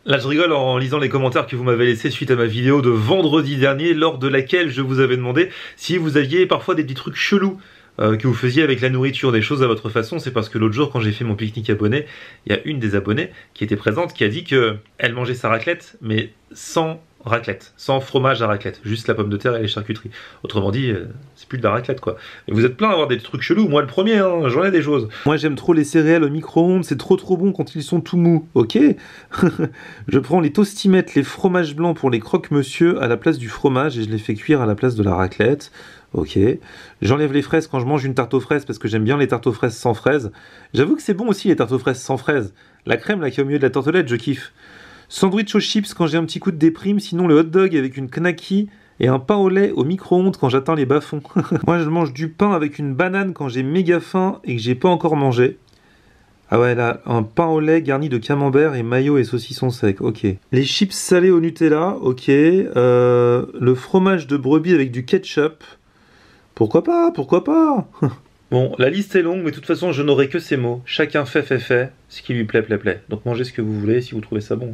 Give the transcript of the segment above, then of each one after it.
Là je rigole en lisant les commentaires que vous m'avez laissés suite à ma vidéo de vendredi dernier, lors de laquelle je vous avais demandé si vous aviez parfois des petits trucs chelous que vous faisiez avec la nourriture, des choses à votre façon. C'est parce que l'autre jour quand j'ai fait mon pique-nique abonné, il y a une des abonnées qui était présente qui a dit qu'elle mangeait sa raclette mais sans raclette, sans fromage à raclette, juste la pomme de terre et les charcuteries. Autrement dit, c'est plus de la raclette quoi. Et vous êtes plein d'avoir des trucs chelous, moi le premier, hein, j'en ai des choses. Moi j'aime trop les céréales au micro-ondes, c'est trop bon quand ils sont tout mous, ok. Je prends les tostimettes, les fromages blancs pour les croque-monsieur à la place du fromage et je les fais cuire à la place de la raclette. Ok, j'enlève les fraises quand je mange une tarte aux fraises parce que j'aime bien les tartes aux fraises sans fraises. J'avoue que c'est bon aussi les tartes aux fraises sans fraises. La crème là qui est au milieu de la tartelette, je kiffe. Sandwich aux chips quand j'ai un petit coup de déprime, sinon le hot dog avec une knacky et un pain au lait au micro-ondes quand j'atteins les bas-fonds. Moi je mange du pain avec une banane quand j'ai méga faim et que j'ai pas encore mangé. Ah ouais là, un pain au lait garni de camembert et mayo et saucisson sec, ok. Les chips salées au Nutella, ok. Le fromage de brebis avec du ketchup. Pourquoi pas, pourquoi pas. Bon, la liste est longue, mais de toute façon, je n'aurai que ces mots. Chacun fait, ce qui lui plaît. Donc mangez ce que vous voulez, si vous trouvez ça bon.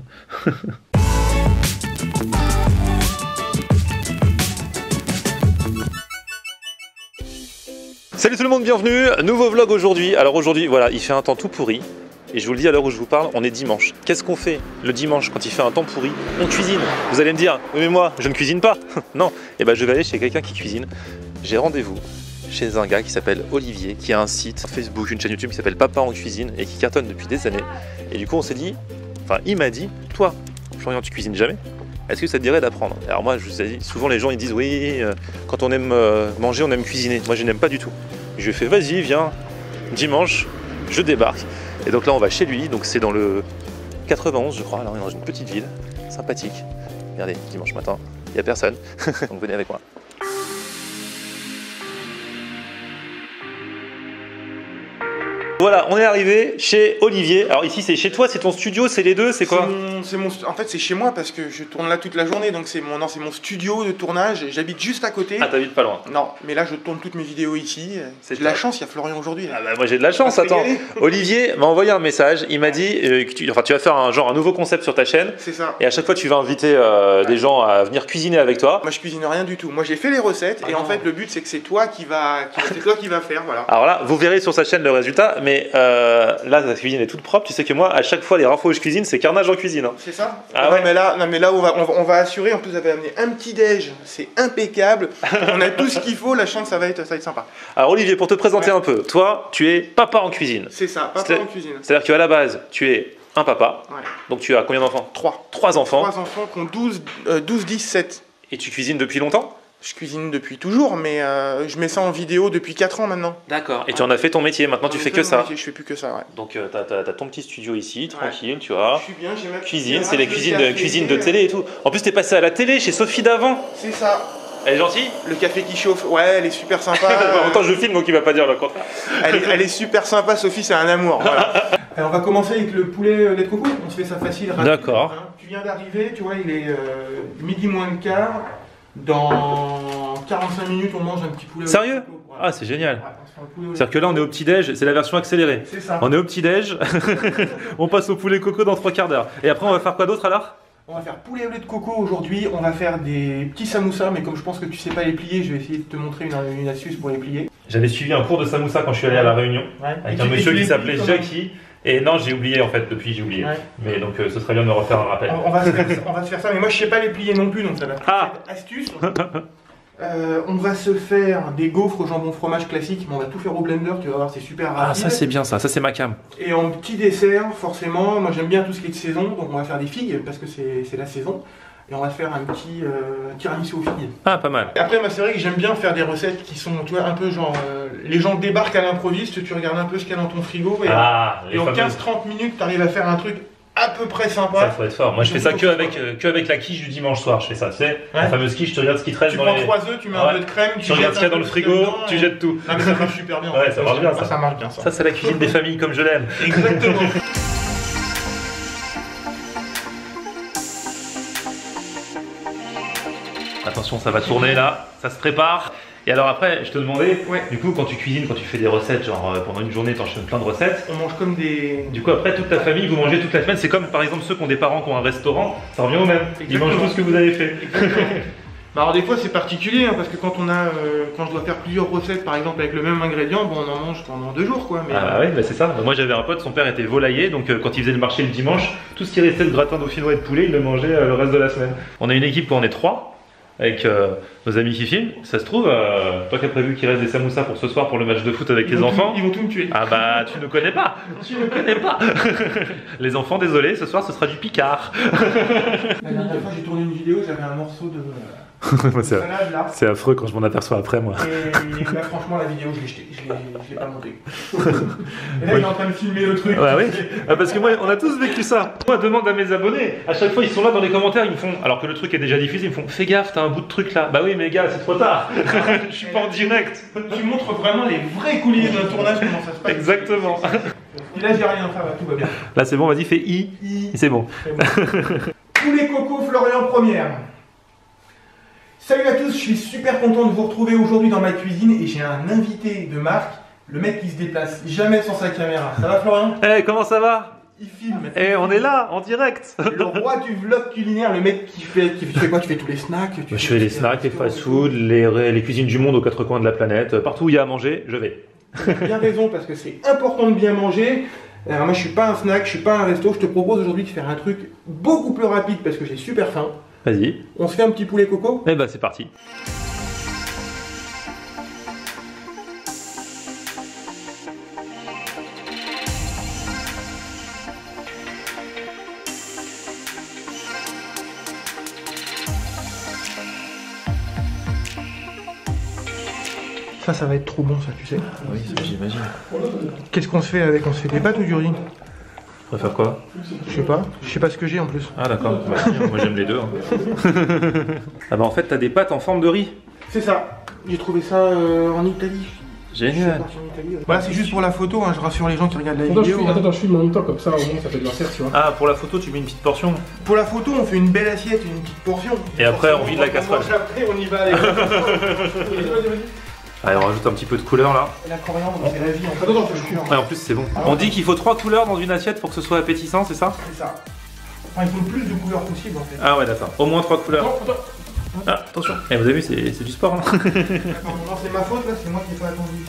Salut tout le monde, bienvenue, nouveau vlog aujourd'hui. Alors aujourd'hui, voilà, il fait un temps tout pourri. Et je vous le dis à l'heure où je vous parle, on est dimanche. Qu'est-ce qu'on fait le dimanche quand il fait un temps pourri? On cuisine. Vous allez me dire, oui mais moi, je ne cuisine pas. Non, et ben je vais aller chez quelqu'un qui cuisine. J'ai rendez-vous chez un gars qui s'appelle Olivier, qui a un site Facebook, une chaîne YouTube qui s'appelle Papa en cuisine et qui cartonne depuis des années. Et du coup on s'est dit, enfin il m'a dit, toi Florian tu cuisines jamais, est-ce que ça te dirait d'apprendre? Alors moi je vous ai dit, souvent les gens ils disent oui, quand on aime manger on aime cuisiner, moi je n'aime pas du tout. Je lui ai fait vas-y viens, dimanche je débarque. Et donc là on va chez lui, donc c'est dans le 91 je crois, là on est dans une petite ville, sympathique. Regardez, dimanche matin, il n'y a personne, donc venez avec moi. Voilà, on est arrivé chez Olivier. Alors ici c'est chez toi, c'est ton studio, c'est les deux, c'est quoi? En fait c'est chez moi parce que je tourne là toute la journée, donc c'est mon studio de tournage. J'habite juste à côté. Ah, t'habites pas loin? Non, mais là je tourne toutes mes vidéos ici. J'ai de la chance, il y a Florian aujourd'hui. Ah bah moi j'ai de la chance, attends. Olivier m'a envoyé un message, il m'a dit que tu vas faire un nouveau concept sur ta chaîne. C'est ça. Et à chaque fois tu vas inviter des gens à venir cuisiner avec toi. Moi je cuisine rien du tout. Moi j'ai fait les recettes et en fait le but c'est que c'est toi qui va faire, voilà. Alors là, vous verrez sur sa chaîne le résultat, mais là ta cuisine est toute propre. Tu sais que moi à chaque fois les rares fois où je cuisine c'est carnage en cuisine. Hein. C'est ça. Ah ouais. Mais là on va assurer. En plus vous avez amené un petit déj, c'est impeccable. On a tout ce qu'il faut. La chance ça va être sympa. Alors Olivier, pour te présenter un peu, toi tu es papa en cuisine. C'est ça, papa en cuisine. C'est-à-dire qu'à la base tu es un papa. Ouais. Donc tu as combien d'enfants? 3. 3 enfants. 3 enfants qui ont 12, 10, 7. Et tu cuisines depuis longtemps? Je cuisine depuis toujours, mais je mets ça en vidéo depuis 4 ans maintenant. D'accord. Et tu en as fait ton métier, maintenant tu fais que ça? Je fais plus que ça, ouais. Donc t'as ton petit studio ici, tranquille, tu vois. Je suis bien, j'ai ma cuisine, c'est les cuisines de télé et tout. En plus t'es passé à la télé chez Sophie d'avant. C'est ça. Elle est gentille? Le café qui chauffe, ouais, elle est super sympa. En même temps je filme donc il va pas dire le contraire. Elle est super sympa, Sophie, c'est un amour. Voilà. Alors, on va commencer avec le poulet lait de coco, on se fait ça facile, rapide. D'accord. Hein. Tu viens d'arriver, tu vois, il est midi moins le quart. Dans 45 minutes, on mange un petit poulet. Sérieux? Lait de coco. Ouais. Ah c'est génial. Ouais, C'est-à-dire que là on est au petit-déj, c'est la version accélérée. C'est ça. On est au petit-déj, on passe au poulet coco dans 3 quarts d'heure. Et après on va faire quoi d'autre alors? On va faire poulet au lait de coco aujourd'hui, on va faire des petits samoussas, mais comme je pense que tu sais pas les plier, je vais essayer de te montrer une astuce pour les plier. J'avais suivi un cours de samoussa quand je suis allé à La Réunion, avec un monsieur qui s'appelait Jackie. Et non, j'ai oublié en fait, depuis j'ai oublié. Ouais. Mais donc ce serait bien de me refaire un rappel. On va se faire ça, mais moi je sais pas les plier non plus, donc ça va être une astuce. On va se faire des gaufres au jambon fromage classique, mais on va tout faire au blender, tu vas voir, c'est super rapide. Ah ça c'est bien ça c'est ma cam. Et en petit dessert, forcément, moi j'aime bien tout ce qui est de saison, donc on va faire des figues, parce que c'est la saison. Et on va faire un petit tiramisu aux figues. Ah, pas mal. Après, c'est vrai que j'aime bien faire des recettes qui sont, tu vois, un peu genre... les gens débarquent à l'improviste, tu regardes un peu ce qu'il y a dans ton frigo, et en 15-30 minutes, tu arrives à faire un truc à peu près sympa. Ça faut être fort. Moi je fais ça que avec la quiche du dimanche soir, je fais ça, tu sais, la fameuse quiche, tu regardes ce qui te reste dans les... Tu prends 3 œufs, tu mets un peu de crème, tu regardes ce qu'il y a dans le frigo, tu jettes tout. Non mais ça marche super bien. Ouais, ça marche bien ça. Ça marche bien ça. Ça c'est la cuisine des familles comme je l'aime. Exactement. Attention, ça va tourner là, ça se prépare. Et alors après, je te demandais, Ouais. du coup, quand tu cuisines, quand tu fais des recettes, genre pendant une journée, t'enchaînes plein de recettes. On mange comme des... Du coup, après, toute ta famille, vous mangez toute la semaine. C'est comme, par exemple, ceux qui ont des parents qui ont un restaurant, ça revient au même. Ils mangent tout ce que vous avez fait. Bah alors des fois c'est particulier hein, parce que quand je dois faire plusieurs recettes par exemple avec le même ingrédient, bon on en mange pendant 2 jours quoi. Mais, Ah ouais, bah c'est ça. Moi j'avais un pote, son père était volailler, donc quand il faisait le marché le dimanche, tout ce qui restait de gratin dauphinois et de poulet, il le mangeait le reste de la semaine. On a une équipe où on est 3, avec nos amis qui filment. Ça se trouve, toi qui as prévu qu'il reste des samoussas pour ce soir pour le match de foot avec les enfants. Ils vont tout me tuer. Ah bah tu ne connais pas. Tu ne connais pas. Les enfants, désolé, ce soir ce sera du Picard. La dernière fois j'ai tourné une vidéo, j'avais un morceau de... salade là. C'est affreux quand je m'en aperçois après moi. Et là franchement la vidéo je l'ai pas montée. Et là il est en train de filmer le truc. Ouais, oui. Ah, parce que moi on a tous vécu ça. Moi demande à mes abonnés, à chaque fois ils sont là dans les commentaires, ils me font, alors que le truc est déjà diffusé, ils me font fais gaffe, t'as un bout de truc là. Bah oui mais gars c'est trop tard. Je suis pas en direct. Tu montres vraiment les vrais coulisses d'un tournage, comment ça se passe. Exactement. Et là j'ai rien, ça va, tout va bien. Là c'est bon, vas-y fais I. C'est bon. Poulet coco Florian première. Salut à tous, je suis super content de vous retrouver aujourd'hui dans ma cuisine et j'ai un invité de marque, le mec qui se déplace jamais sans sa caméra. Ça va Florian? Eh comment ça va? Il filme. Eh on est là, en direct. Le roi du vlog culinaire, le mec qui fait quoi? Tu fais tous les snacks? Je fais les snacks, les fast-food, les cuisines du monde aux 4 coins de la planète. Partout où il y a à manger, je vais. Tu as bien raison parce que c'est important de bien manger. Alors moi je suis pas un snack, je suis pas un resto, je te propose aujourd'hui de faire un truc beaucoup plus rapide parce que j'ai super faim. Vas-y. On se fait un petit poulet coco? Eh bah c'est parti. Ça va être trop bon ça, tu sais. Oui, j'imagine. Qu'est-ce qu'on se fait avec? On se fait des pâtes ou du riz? On va faire quoi? Je sais pas ce que j'ai en plus. Ah d'accord, bah, moi j'aime les deux. Hein. Ah bah en fait t'as des pâtes en forme de riz. C'est ça, j'ai trouvé ça en Italie. Génial. Voilà, c'est juste pour la photo, hein, je rassure les gens qui regardent la vidéo. Attends, je filme en même temps, comme ça au moins ça fait de leur tu vois. Ah pour la photo tu mets une petite portion. Pour la photo on fait une belle assiette, une petite portion. Et après on vide la casserole. Après on y va avec. Allez on rajoute un petit peu de couleur là. La coriandre, c'est la vie. Attends, je Ouais, en plus c'est bon. On dit qu'il faut 3 couleurs dans une assiette pour que ce soit appétissant, c'est ça? C'est ça. Enfin, il faut le plus de couleurs possible en fait. Ah ouais d'accord, au moins 3 couleurs. Attends. Ah attention, vous avez vu c'est du sport. Hein. Non c'est ma faute là, c'est moi qui n'ai pas attendu.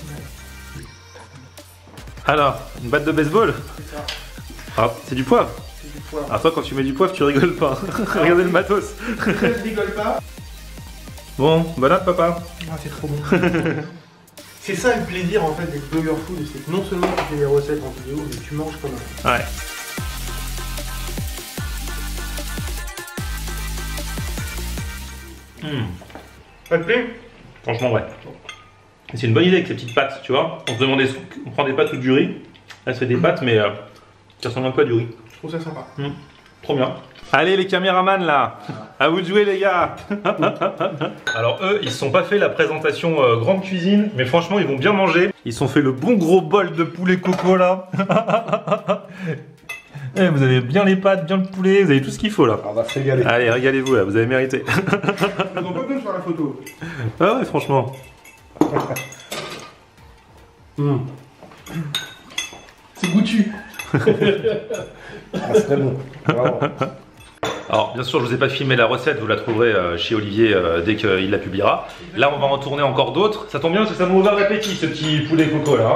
Alors, une batte de baseball. C'est ça. Ah, c'est du poivre. C'est du poivre. Alors toi quand tu mets du poivre tu rigoles pas. Regardez le matos. Je rigole pas. Bon, bonne app papa. Ah, c'est trop bon. C'est ça le plaisir en fait d'être blogueur food, c'est que non seulement tu fais des recettes en vidéo, mais tu manges comme un. Ouais. Ça te plaît? Franchement ouais. C'est une bonne idée avec ces petites pâtes, tu vois. On se demandait, on prend des pâtes ou du riz. Là c'est des pâtes mais ça ressemble un peu à du riz. Je trouve ça sympa. Trop bien. Allez les caméramans là, à vous de jouer les gars. Alors eux, ils se sont pas fait la présentation grande cuisine, mais franchement ils vont bien manger. Ils se sont fait le bon gros bol de poulet coco là. Eh, vous avez bien les pâtes, bien le poulet, vous avez tout ce qu'il faut là. On va se régaler. Allez, régalez-vous là, vous avez mérité. Ils ont pas besoin sur la photo. Ah ouais, franchement. C'est goûtu. C'est très bon. Vraiment. Alors bien sûr je vous ai pas filmé la recette, vous la trouverez chez Olivier dès qu'il la publiera. Là on va en tourner encore d'autres. Ça tombe bien parce que ça m'a ouvert l'appétit ce petit poulet coco là.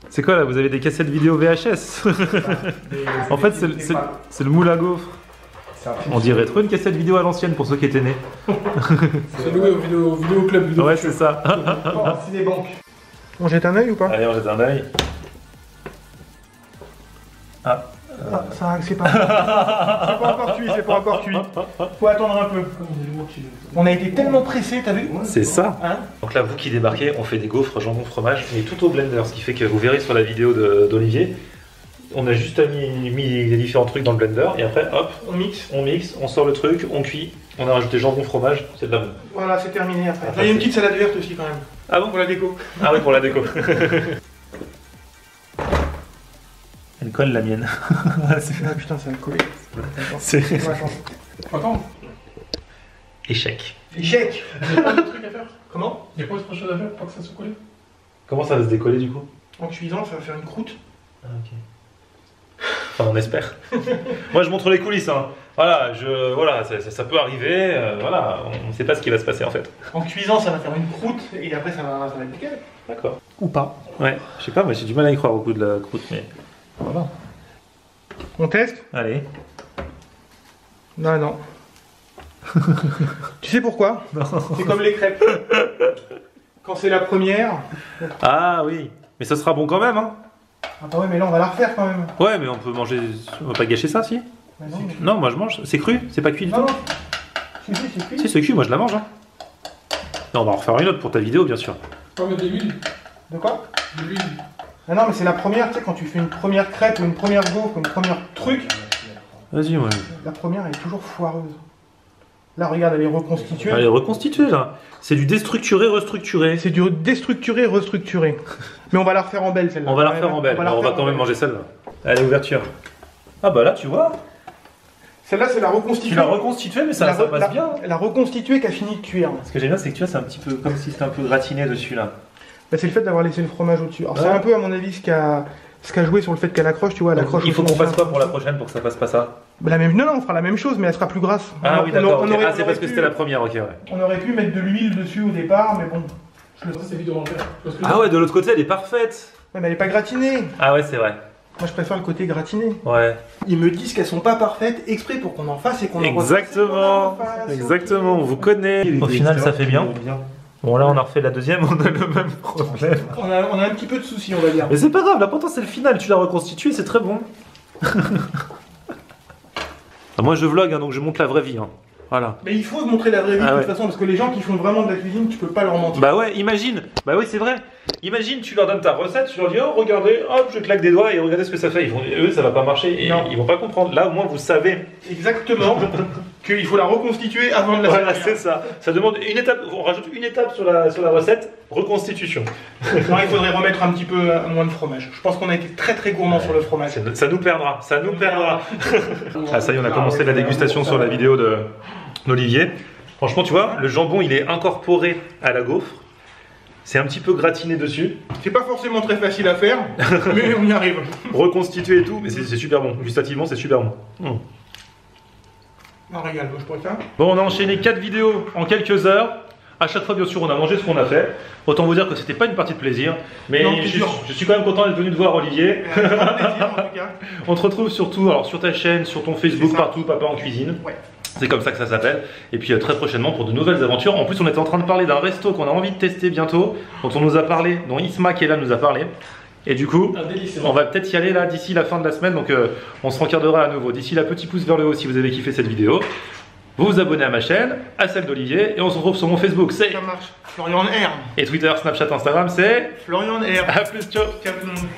C'est quoi là? Vous avez des cassettes vidéo VHS? En fait c'est le moule à gaufres. On dirait trop une cassette vidéo à l'ancienne pour ceux qui étaient nés. C'est loué au vidéo club vidéo. Ouais c'est ça. C'est des banques. On jette un œil ou pas? Allez on jette un œil. Ah. Ah, ça c'est pas. C'est pas encore cuit, c'est pas encore cuit. Faut attendre un peu. On a été tellement pressés, t'as vu? C'est ça. Hein? Donc là vous qui débarquez, on fait des gaufres jambon fromage, mais tout au blender, ce qui fait que vous verrez sur la vidéo d'Olivier, on a juste mis les différents trucs dans le blender et après hop, on mixe, on sort le truc, on cuit, on a rajouté jambon fromage, c'est de la bonne. Voilà, c'est terminé après. Il y a une petite salade verte aussi quand même. Ah bon? Pour la déco. Ah oui pour la déco. Elle colle la mienne. Ah putain, ça va coller. C'est Attends. échec. Échec. Il n'y a pas de truc à faire. Comment? Il n'y a pas autre chose à faire pour que ça se colle. Comment ça va se décoller du coup? En cuisant, ça va faire une croûte. Ah, ok. Enfin, on espère. Moi, je montre les coulisses. Hein. Voilà, voilà ça peut arriver. Voilà, on ne sait pas ce qui va se passer en fait. En cuisant, ça va faire une croûte et après, ça va être nickel. D'accord. Ou pas. Ouais, je sais pas, moi j'ai du mal à y croire au coup de la croûte, mais voilà. On teste? Allez. Non, non. Tu sais pourquoi? C'est comme les crêpes. Quand c'est la première. Ah oui, mais ça sera bon quand même, hein. Ah bah ouais, mais là, on va la refaire quand même. Ouais, mais on peut manger. On va pas gâcher ça, si? Bah non, mais... Non, moi je mange. C'est cru? C'est pas cuit du tout? Non, non. Si, c'est cuit. Si, c'est cuit, moi je la mange. Hein. Non, on va en refaire une autre pour ta vidéo, bien sûr. Pas mettre de l'huile. De quoi? De l'huile. Ah non, mais c'est la première, tu sais, quand tu fais une première crêpe ou une première gaufre ou une première truc, Vas-y, ouais. la première elle est toujours foireuse. Là, regarde, elle est reconstituée. Elle est reconstituée là. C'est du déstructuré, restructuré. C'est du déstructuré, restructuré. Mais on va la refaire en belle celle-là. On va la refaire en belle, mais on va quand même manger celle-là. Allez, ouverture. Ah bah là, tu vois. Celle-là, c'est la reconstituée. Tu l'as reconstituée, mais ça passe bien. La reconstituée qui a fini de cuire. Ce que j'aime bien, c'est que tu vois, c'est un petit peu comme si c'était un peu gratiné dessus là. Bah, c'est le fait d'avoir laissé le fromage au-dessus. Alors, Ouais. c'est un peu, à mon avis, ce qui a joué sur le fait qu'elle accroche, tu vois, elle accroche. Il faut au qu'on fond. fasse quoi pour la prochaine pour que ça passe pas ça? Bah, la même... Non, non, on fera la même chose, mais elle sera plus grasse. Ah oui, d'accord. on aurait- Ah, c'est on parce aurait que pu- c'était la première, ok, ouais. On aurait pu mettre de l'huile dessus au départ, mais bon. Ça, c'est évidemment le faire. Parce que Ah ouais, de l'autre côté, elle est parfaite. Ouais, mais elle est pas gratinée. Ah ouais, c'est vrai. Moi, je préfère le côté gratiné. Ouais. Ils me disent qu'elles sont pas parfaites exprès pour qu'on en fasse et qu'on en Exactement. refasse. Exactement, on vous connaît. Au final, ça fait bien. Bon, là, on a refait la deuxième, on a le même problème. On a un petit peu de soucis, on va dire. Mais c'est pas grave, l'important c'est le final, tu l'as reconstitué, c'est très bon. Moi je vlog, hein, donc je montre la vraie vie. Hein. Voilà. Mais il faut montrer la vraie vie Ah de ouais. toute façon, parce que les gens qui font vraiment de la cuisine, tu peux pas leur mentir. Bah ouais, imagine. Bah oui, c'est vrai. Imagine, tu leur donnes ta recette, tu leur dis, oh regardez, hop, je claque des doigts et regardez ce que ça fait. Ils vont, eux, ça va pas marcher et Non. ils vont pas comprendre. Là, au moins, vous savez. Exactement. Qu'il faut la reconstituer avant de la Voilà, servir. c'est ça. Ça demande une étape, on rajoute une étape sur la recette, reconstitution. Non, il faudrait remettre un petit peu moins de fromage. Je pense qu'on a été très très gourmand sur le fromage. Ça nous perdra, ça nous perdra. Ah ça y est, on a commencé la dégustation sur la vidéo d'Olivier. Franchement, tu vois, le jambon, il est incorporé à la gaufre. C'est un petit peu gratiné dessus. C'est pas forcément très facile à faire, mais on y arrive. Reconstitué et tout, mais c'est super bon. Gustativement, c'est super bon. Un régal, moi je pourrais faire. Bon, on a enchaîné 4 vidéos en quelques heures. À chaque fois, bien sûr, on a mangé ce qu'on a fait. Autant vous dire que c'était pas une partie de plaisir. Mais Non, c'est dur. je suis quand même content d'être venu te voir, Olivier. Grand plaisir en tout cas. On te retrouve surtout alors, sur ta chaîne, sur ton Facebook, C'est ça. partout, Papa en cuisine. Ouais. C'est comme ça que ça s'appelle. Et puis très prochainement pour de nouvelles aventures. En plus, on était en train de parler d'un resto qu'on a envie de tester bientôt, dont on nous a parlé, dont Isma qui est là nous a parlé. Et du coup, Un délice. on va peut-être y aller là d'ici la fin de la semaine. Donc on se rencardera à nouveau. D'ici là, petit pouce vers le haut si vous avez kiffé cette vidéo. Vous vous abonnez à ma chaîne, à celle d'Olivier. Et on se retrouve sur mon Facebook, c'est... Ça marche. Florian R. Et Twitter, Snapchat, Instagram, c'est... Florian R. A plus, ciao. Ciao tout le monde.